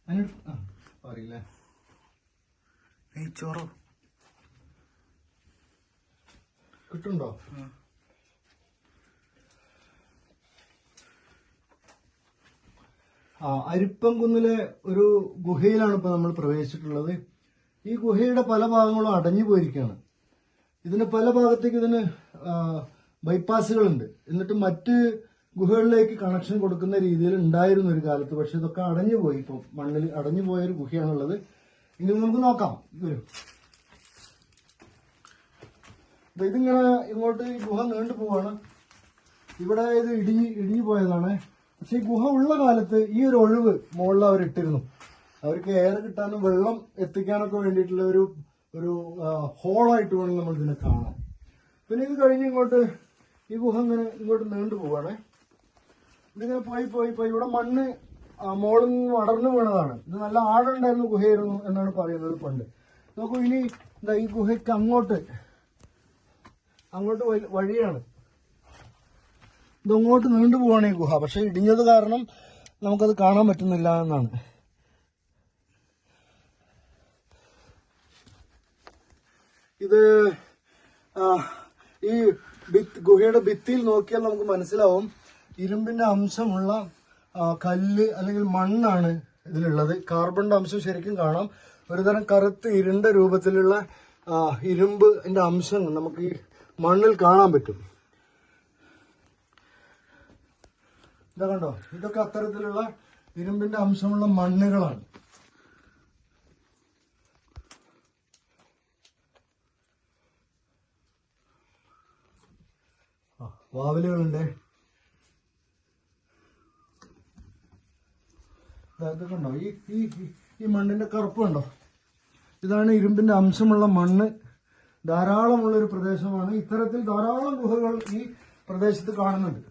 അറിയില്ലേ നെയ്ച്ചോറോ കിട്ടുണ്ടോ? അരിപ്പംകുന്നിലെ ഒരു ഗുഹയിലാണ് ഇപ്പൊ നമ്മൾ പ്രവേശിച്ചിട്ടുള്ളത്. ഈ ഗുഹയുടെ പല ഭാഗങ്ങളും അടഞ്ഞു പോയിരിക്കുകയാണ്. ഇതിന് പല ഭാഗത്തേക്ക് ഇതിന് ബൈപ്പാസുകളുണ്ട്. എന്നിട്ട് മറ്റ് ഗുഹകളിലേക്ക് കണക്ഷൻ കൊടുക്കുന്ന രീതിയിൽ ഉണ്ടായിരുന്നു ഒരു കാലത്ത്. പക്ഷെ ഇതൊക്കെ അടഞ്ഞു പോയി. ഇപ്പൊ മണ്ണിൽ അടഞ്ഞു പോയൊരു ഗുഹയാണുള്ളത്. ഇനി നമുക്ക് നോക്കാം. വരും. ഇതിങ്ങനെ ഇങ്ങോട്ട് ഈ ഗുഹ നീണ്ടു പോവാണ്. ഇവിടെ ഇത് ഇടിഞ്ഞു പോയതാണ്. പക്ഷെ ഈ ഗുഹ ഉള്ള കാലത്ത് ഈ ഒരു ഒഴിവ് മുകളിൽ അവരിട്ടിരുന്നു. അവർക്ക് എയർ കിട്ടാനും വെള്ളം എത്തിക്കാനൊക്കെ വേണ്ടിയിട്ടുള്ള ഒരു ഹോളായിട്ട് വേണം നമ്മൾ ഇതിനെ കാണാൻ. പിന്നെ ഇത് കഴിഞ്ഞ് ഇങ്ങോട്ട് ഈ ഗുഹ ഇങ്ങനെ ഇങ്ങോട്ട് നീണ്ടു പോവാണ്. ഇതിങ്ങനെ പോയി ഇവിടെ മണ്ണ് മോളിൽ നിന്ന് അടർന്നു വീണതാണ്. ഇത് നല്ല ആഴുണ്ടായിരുന്ന ഗുഹയായിരുന്നു എന്നാണ് പറയുന്നത് പണ്ട്. നോക്കൂ, ഇനി എന്താ ഈ ഗുഹയ്ക്ക് അങ്ങോട്ട് വഴിയാണ്. ഇതങ്ങോട്ട് നീണ്ടു പോവാണ് ഈ ഗുഹ. പക്ഷെ ഇടിഞ്ഞത് കാരണം നമുക്കത് കാണാൻ പറ്റുന്നില്ല എന്നാണ്. ഇത് ഈ ഗുഹയുടെ ഭിത്തിയിൽ നോക്കിയാൽ നമുക്ക് മനസ്സിലാവും ഇരുമ്പിന്റെ അംശമുള്ള കല്ല് അല്ലെങ്കിൽ മണ്ണാണ് ഇതിലുള്ളത്. കാർബണിന്റെ അംശം ശരിക്കും കാണാം. ഒരുതരം കറുത്ത് ഇരുണ്ട രൂപത്തിലുള്ള ഇരുമ്പിന്റെ അംശം നമുക്ക് ഈ മണ്ണിൽ കാണാൻ പറ്റും. ഇതാ കണ്ടോ, ഇതൊക്കെ അത്തരത്തിലുള്ള ഇരുമ്പിന്റെ അംശമുള്ള മണ്ണുകളാണ്. വാതിലുകളുണ്ട്. ഇതൊക്കെ ഉണ്ടോ, ഈ മണ്ണിന്റെ കറുപ്പ് കണ്ടോ? ഇതാണ് ഇരുമ്പിന്റെ അംശമുള്ള മണ്ണ് ധാരാളമുള്ള ഒരു പ്രദേശമാണ്. ഇത്തരത്തിൽ ധാരാളം ഗുഹകൾ ഈ പ്രദേശത്ത് കാണുന്നുണ്ട്.